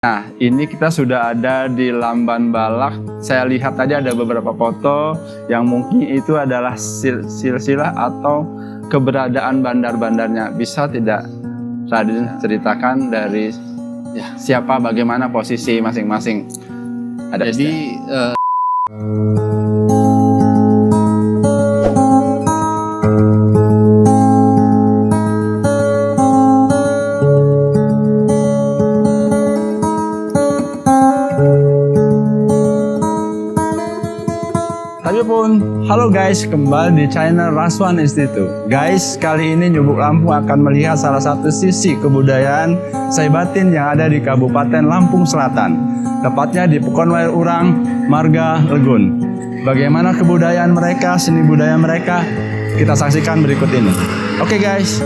Nah, ini kita sudah ada di Lamban Balak. Saya lihat tadi ada beberapa foto yang mungkin itu adalah silsilah atau keberadaan bandar-bandarnya. Bisa tidak Raden ceritakan dari siapa, bagaimana posisi masing-masing? Jadi halo guys, kembali di channel Raswan Institute. Guys, kali ini Nyubuk Lampung akan melihat salah satu sisi kebudayaan Saibatin yang ada di Kabupaten Lampung Selatan, tepatnya di Pekon Wair Urang, Marga Legun. Bagaimana kebudayaan mereka, seni budaya mereka, kita saksikan berikut ini. Oke guys.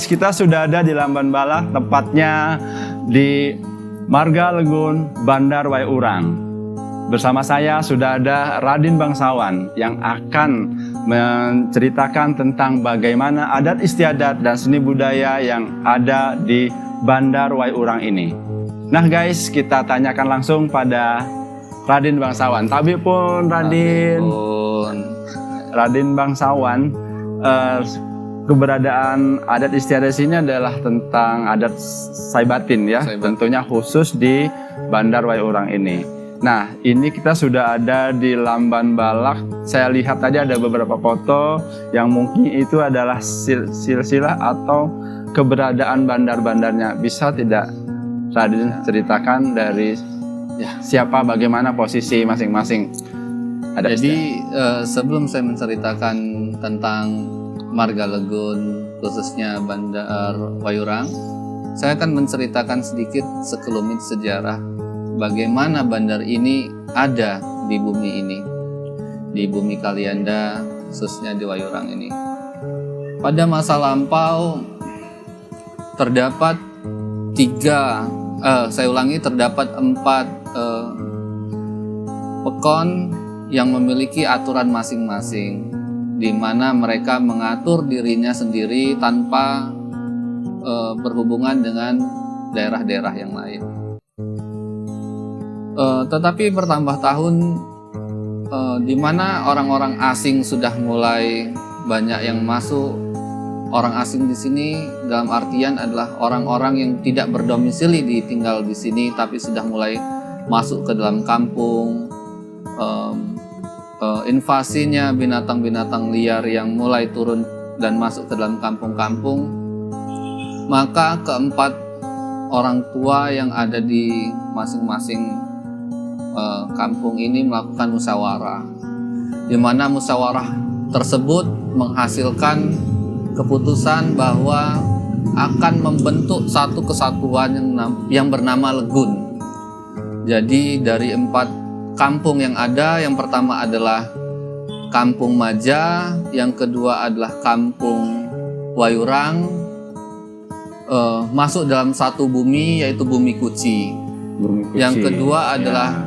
Kita sudah ada di Lamban Balak, tepatnya di Marga Legun, Bandar Wair Urang. Bersama saya sudah ada Raden Bangsawan yang akan menceritakan tentang bagaimana adat istiadat dan seni budaya yang ada di Bandar Wair Urang ini. Nah guys, kita tanyakan langsung pada Raden Bangsawan. Tabi pun Raden Bangsawan. Keberadaan adat istiadat sini adalah tentang adat Saibatin ya, tentunya khusus di Bandar Wair Urang ini. Nah, ini kita sudah ada di Lamban Balak. Saya lihat tadi ada beberapa foto yang mungkin itu adalah silsilah atau keberadaan bandar-bandarnya. Bisa tidak Raden ceritakan dari siapa, bagaimana posisi masing-masing? Jadi sebelum saya menceritakan tentang Marga Legun, khususnya Bandar Wair Urang, saya akan menceritakan sedikit sekelumit sejarah bagaimana bandar ini ada di bumi ini, di bumi Kalianda, khususnya di Wair Urang ini. Pada masa lampau terdapat terdapat 4 pekon yang memiliki aturan masing-masing, di mana mereka mengatur dirinya sendiri tanpa berhubungan dengan daerah-daerah yang lain. Tetapi bertambah tahun, di mana orang-orang asing sudah mulai banyak yang masuk. Orang asing di sini dalam artian adalah orang-orang yang tidak berdomisili tinggal di sini, tapi sudah mulai masuk ke dalam kampung. invasinya binatang-binatang liar yang mulai turun dan masuk ke dalam kampung-kampung, maka keempat orang tua yang ada di masing-masing kampung ini melakukan musyawarah, di mana musyawarah tersebut menghasilkan keputusan bahwa akan membentuk satu kesatuan yang bernama Legun. Jadi dari 4 kampung yang ada, yang pertama adalah Kampung Maja, yang kedua adalah Kampung Wayurang, masuk dalam satu bumi, yaitu Bumi Kuci. Yang kedua adalah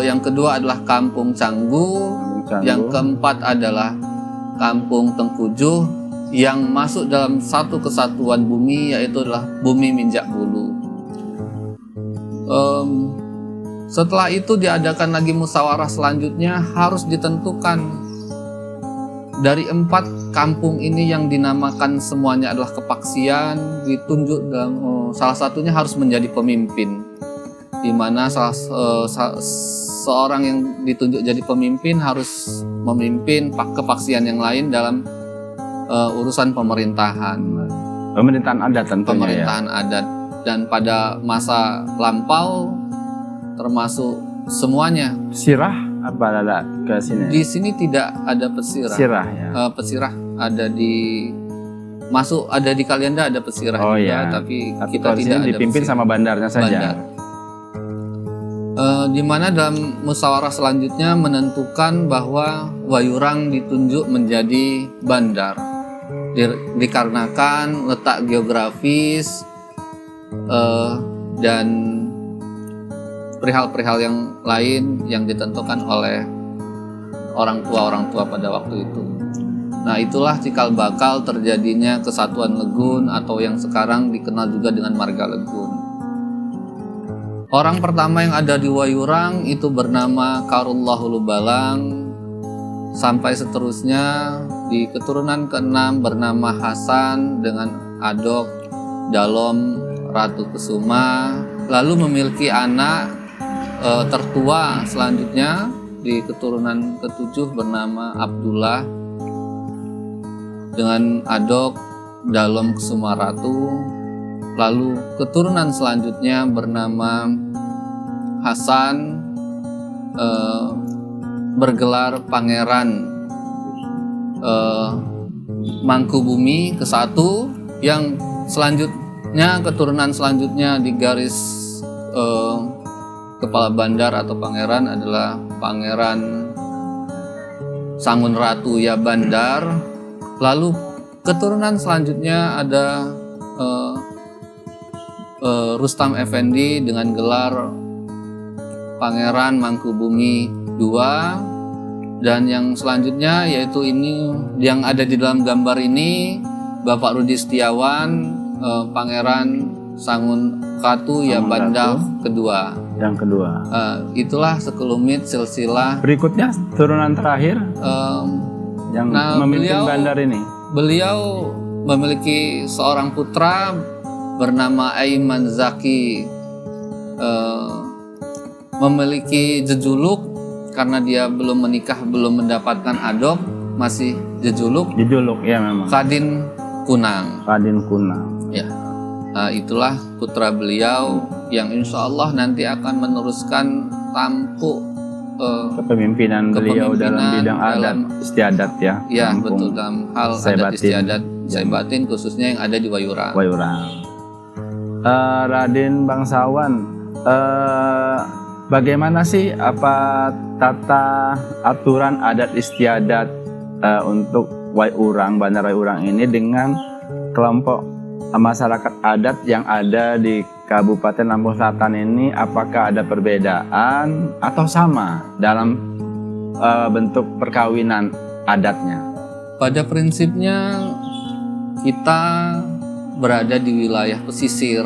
yang kedua adalah Kampung Canggu. Yang keempat adalah Kampung Tengkujuh, yang masuk dalam satu kesatuan bumi, yaitu adalah Bumi Minjak Bulu. Setelah itu diadakan lagi musyawarah selanjutnya, harus ditentukan dari 4 kampung ini yang dinamakan semuanya adalah kepaksian, ditunjuk dalam salah satunya harus menjadi pemimpin, di mana seorang yang ditunjuk jadi pemimpin harus memimpin kepaksian yang lain dalam urusan pemerintahan adat tentunya. Pemerintahan adat. Dan pada masa lampau termasuk semuanya. Pesirah apa ada ke sini? Di sini tidak ada pesirah. Pesirah ya. Pesirah ada di Kalianda, ada pesirah juga, ya. tapi di kita sini tidak ada dipimpin pesirah. sama bandarnya saja. Bandar. Di mana dalam musyawarah selanjutnya menentukan bahwa Wayurang ditunjuk menjadi bandar, dikarenakan letak geografis dan perihal-perihal yang lain yang ditentukan oleh orang tua pada waktu itu. Nah, itulah cikal bakal terjadinya kesatuan Legun atau yang sekarang dikenal juga dengan Marga Legun. Orang pertama yang ada di Wayurang itu bernama Karullah Hulubalang, sampai seterusnya di keturunan ke-6 bernama Hasan dengan Adok, Dalom, Ratu Kesuma, lalu memiliki anak tertua selanjutnya di keturunan ke-7 bernama Abdullah dengan Adok, Dalom, Kesuma Ratu. Lalu keturunan selanjutnya bernama Hasan, bergelar Pangeran Mangkubumi ke-1. Yang selanjutnya, keturunan selanjutnya di garis kepala bandar atau pangeran adalah Pangeran Sangun Ratu Ya Bandar. Lalu keturunan selanjutnya ada Rustam Effendi dengan gelar Pangeran Mangkubumi II. Dan yang selanjutnya yaitu ini yang ada di dalam gambar ini, Bapak Rudi Setiawan, Pangeran Sangun Ratu Ya Bandar kedua. Yang kedua. Itulah sekelumit silsilah. Berikutnya turunan terakhir yang memimpin bandar ini. Beliau memiliki seorang putra bernama Aiman Zaki, memiliki jejuluk karena dia belum menikah, belum mendapatkan adop, masih jejuluk. Jejuluk ya memang. Kadin Kunang. Kadin Kunang. Ya. Itulah putra beliau yang insya Allah nanti akan meneruskan tampuk kepemimpinan beliau dalam bidang adat istiadat ya. Ya betul, dalam hal adat istiadat Saibatin khususnya yang ada di Wayurang. Raden Bangsawan, bagaimana sih apa tata aturan adat istiadat untuk Wayurang, Bandar Wayurang ini dengan kelompok masyarakat adat yang ada di Kabupaten Lampung Selatan ini? Apakah ada perbedaan atau sama dalam bentuk perkawinan adatnya? Pada prinsipnya kita berada di wilayah pesisir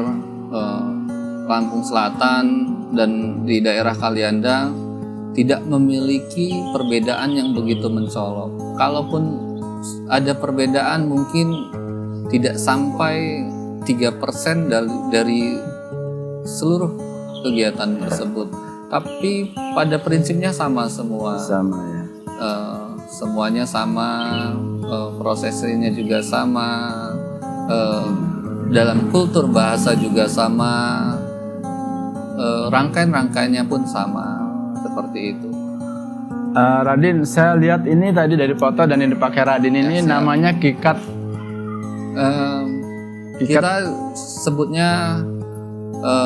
Lampung Selatan dan di daerah Kalianda tidak memiliki perbedaan yang begitu mencolok. Kalaupun ada perbedaan mungkin tidak sampai 3% dari seluruh kegiatan tersebut. tapi pada prinsipnya sama semua. Sama ya. Semuanya sama, prosesnya juga sama, dalam kultur bahasa juga sama, rangkaian-rangkaiannya pun sama, seperti itu. Radin, saya lihat ini tadi dari foto dan yang dipakai Radin ini Ya, namanya kikat. Kita sebutnya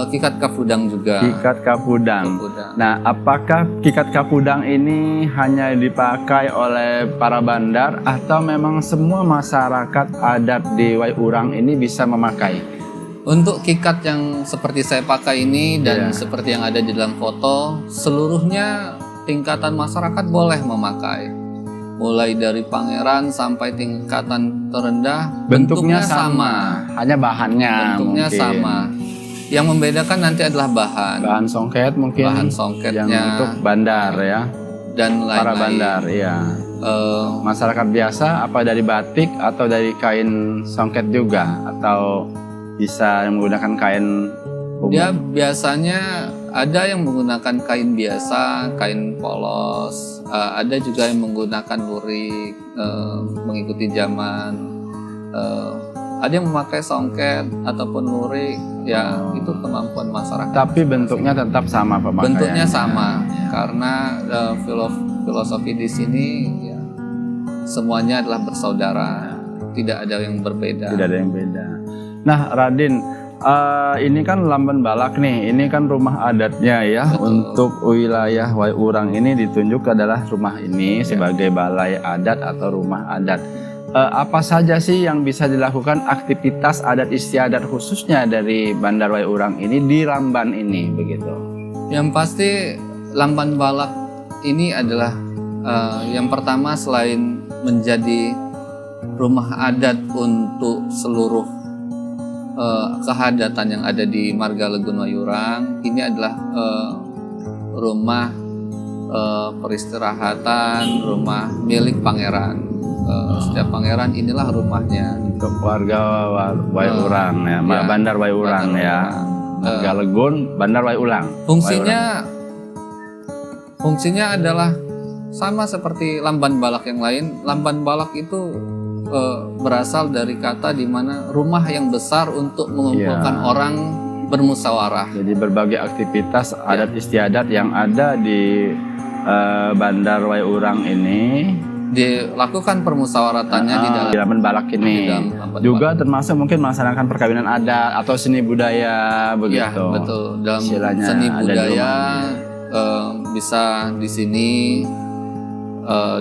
kikat kapudang juga. Kikat kapudang. Kapudang. Nah, apakah kikat kapudang ini hanya dipakai oleh para bandar atau memang semua masyarakat adat di Waiurang ini bisa memakai? Untuk kikat yang seperti saya pakai ini dan Ya. seperti yang ada di dalam foto, seluruhnya tingkatan masyarakat boleh memakai. Mulai dari pangeran sampai tingkatan terendah, Bentuknya sama, hanya bahannya Bentuknya mungkin. sama. Yang membedakan nanti adalah bahan. Bahan songket mungkin. Bahan yang songketnya untuk bandar ya. dan lain-lain. Para bandar, iya. Masyarakat biasa apa dari batik atau dari kain songket juga atau bisa menggunakan kain umum? Dia biasanya ada yang menggunakan kain biasa, kain polos, ada juga yang menggunakan lurik, mengikuti zaman. Ada yang memakai songket ataupun lurik, ya itu kemampuan masyarakat. Tapi bentuknya tetap sama pemakaiannya. Bentuknya sama, karena filosofi di sini ya, semuanya adalah bersaudara, tidak ada yang berbeda. Tidak ada yang beda. Nah, Radin, ini kan Lamban Balak nih, ini kan rumah adatnya ya. Betul. Untuk wilayah Waiurang ini ditunjuk adalah rumah ini sebagai balai adat atau rumah adat. Apa saja sih yang bisa dilakukan aktivitas adat istiadat khususnya dari Bandar Waiurang ini di Lamban ini begitu? Yang pasti Lamban Balak ini adalah yang pertama, selain menjadi rumah adat untuk seluruh kehadatan yang ada di Marga Legun Waiurang, ini adalah rumah peristirahatan, rumah milik pangeran. Setiap pangeran inilah rumahnya. Untuk warga Waiurang ya, Ya, Bandar Waiurang Bandar ya. Waiurang. Marga Legun, Bandar Waiurang. Fungsinya adalah sama seperti Lamban Balak yang lain. Lamban Balak itu berasal dari kata di mana rumah yang besar untuk mengumpulkan orang bermusyawarah. Jadi berbagai aktivitas adat istiadat yang ada di Bandar Waiurang ini Dilakukan permusyawaratannya di dalam Lamban Balak di ini. dalam Lamban Juga termasuk mungkin melaksanakan perkawinan adat atau seni budaya Ya, begitu. betul. Dalam Istilahnya seni ada di budaya rumah bisa di sini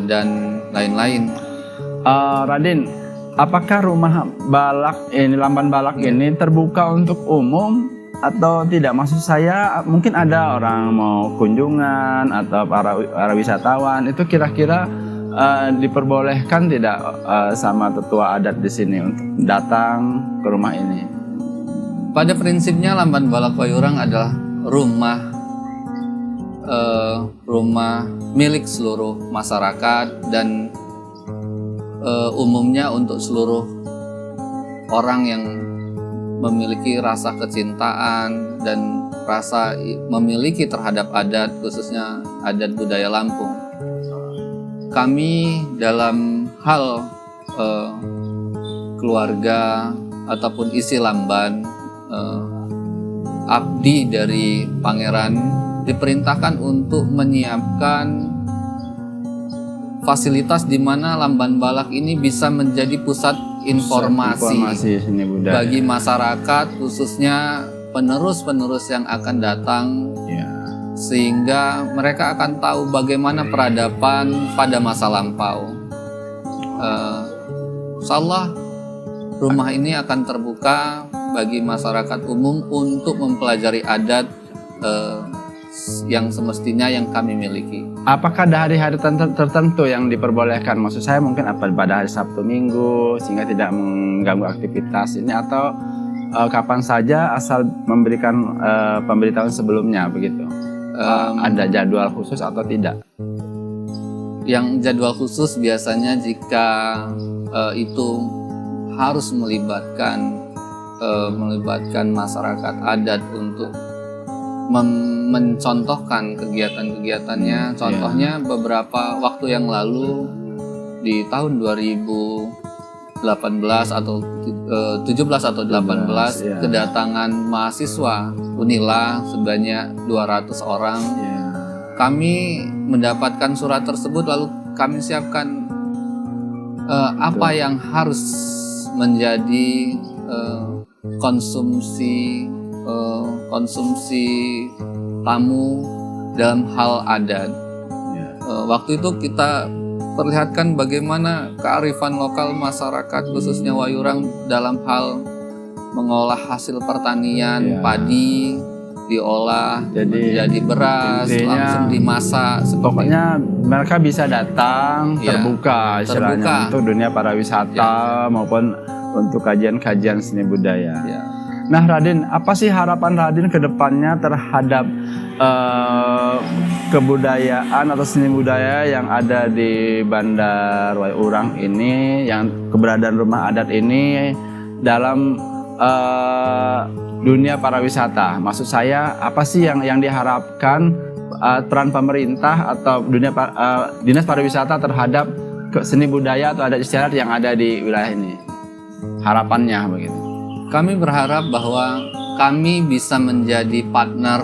dan lain-lain. Radin, apakah rumah Balak ini, Lamban Balak ini terbuka untuk umum atau tidak? Maksud saya mungkin ada orang mau kunjungan atau para wisatawan itu kira-kira diperbolehkan tidak sama tetua adat di sini untuk datang ke rumah ini? Pada prinsipnya Lamban Balak Waiurang adalah rumah milik seluruh masyarakat dan umumnya untuk seluruh orang yang memiliki rasa kecintaan dan rasa memiliki terhadap adat, khususnya adat budaya Lampung. Kami dalam hal keluarga ataupun isi lamban, abdi dari pangeran diperintahkan untuk menyiapkan fasilitas di mana Lamban Balak ini bisa menjadi pusat informasi seni budaya bagi masyarakat, khususnya penerus-penerus yang akan datang, ya. sehingga mereka akan tahu bagaimana peradaban pada masa lampau. Insyaallah rumah ini akan terbuka bagi masyarakat umum untuk mempelajari adat yang semestinya yang kami miliki. Apakah ada hari-hari tertentu yang diperbolehkan? Maksud saya mungkin apa pada hari Sabtu Minggu sehingga tidak mengganggu aktivitas ini, atau kapan saja asal memberikan pemberitahuan sebelumnya begitu? Ada jadwal khusus atau tidak? Yang jadwal khusus biasanya jika itu harus melibatkan masyarakat adat untuk mencontohkan kegiatan-kegiatannya. Contohnya beberapa waktu yang lalu di tahun 2018 atau 17 atau 18 ya. kedatangan mahasiswa Unila sebanyak 200 orang. Ya. Kami mendapatkan surat tersebut lalu kami siapkan apa yang harus menjadi konsumsi tamu dalam hal adat. Ya. Waktu itu kita perlihatkan bagaimana kearifan lokal masyarakat khususnya Wayurang dalam hal mengolah hasil pertanian, padi diolah jadi beras, langsung dimasak. Pokoknya mereka bisa datang terbuka istilahnya untuk dunia pariwisata maupun untuk kajian-kajian seni budaya. Nah Raden, apa sih harapan Raden ke depannya terhadap kebudayaan atau seni budaya yang ada di Bandar Wayurang ini, yang keberadaan rumah adat ini dalam dunia pariwisata? Maksud saya, apa sih yang diharapkan peran pemerintah atau dinas pariwisata terhadap seni budaya atau adat istiadat yang ada di wilayah ini? Harapannya begitu. Kami berharap bahwa kami bisa menjadi partner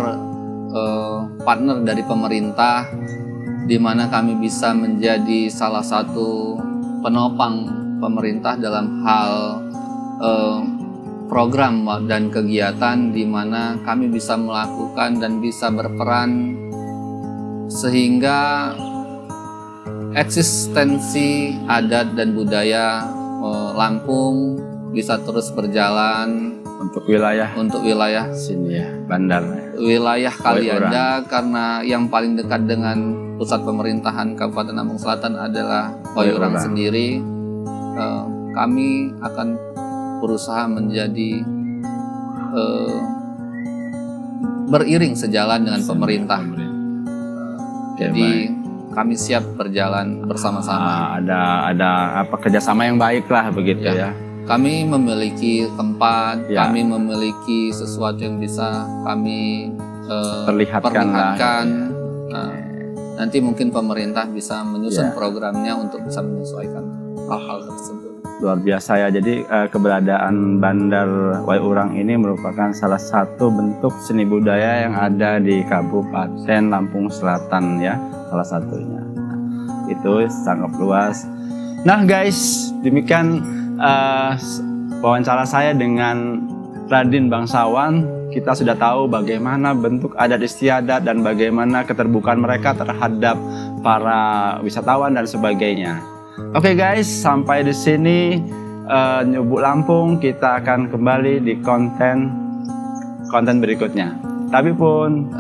dari pemerintah, di mana kami bisa menjadi salah satu penopang pemerintah dalam hal program dan kegiatan di mana kami bisa melakukan dan bisa berperan sehingga eksistensi adat dan budaya Lampung bisa terus berjalan untuk wilayah sini ya, Bandar. Wilayah Kalianda, karena yang paling dekat dengan pusat pemerintahan Kabupaten Lampung Selatan adalah Wayurang sendiri. Kami akan berusaha menjadi beriring sejalan dengan pemerintah. Jadi kami siap berjalan bersama-sama. Ada kerjasama yang baik lah begitu ya. Kami memiliki tempat, kami memiliki sesuatu yang bisa kami perlihatkan. Nanti mungkin pemerintah bisa menyusun programnya untuk bisa menyesuaikan hal-hal tersebut. Luar biasa ya, jadi keberadaan Bandar Wayurang ini merupakan salah satu bentuk seni budaya yang ada di Kabupaten Lampung Selatan ya, salah satunya. Itu sangat luas. Nah guys, demikian wawancara saya dengan Raden Bangsawan. Kita sudah tahu bagaimana bentuk adat istiadat dan bagaimana keterbukaan mereka terhadap para wisatawan dan sebagainya. Oke guys, sampai di sini Nyubuk Lampung. Kita akan kembali di konten berikutnya. Tapi pun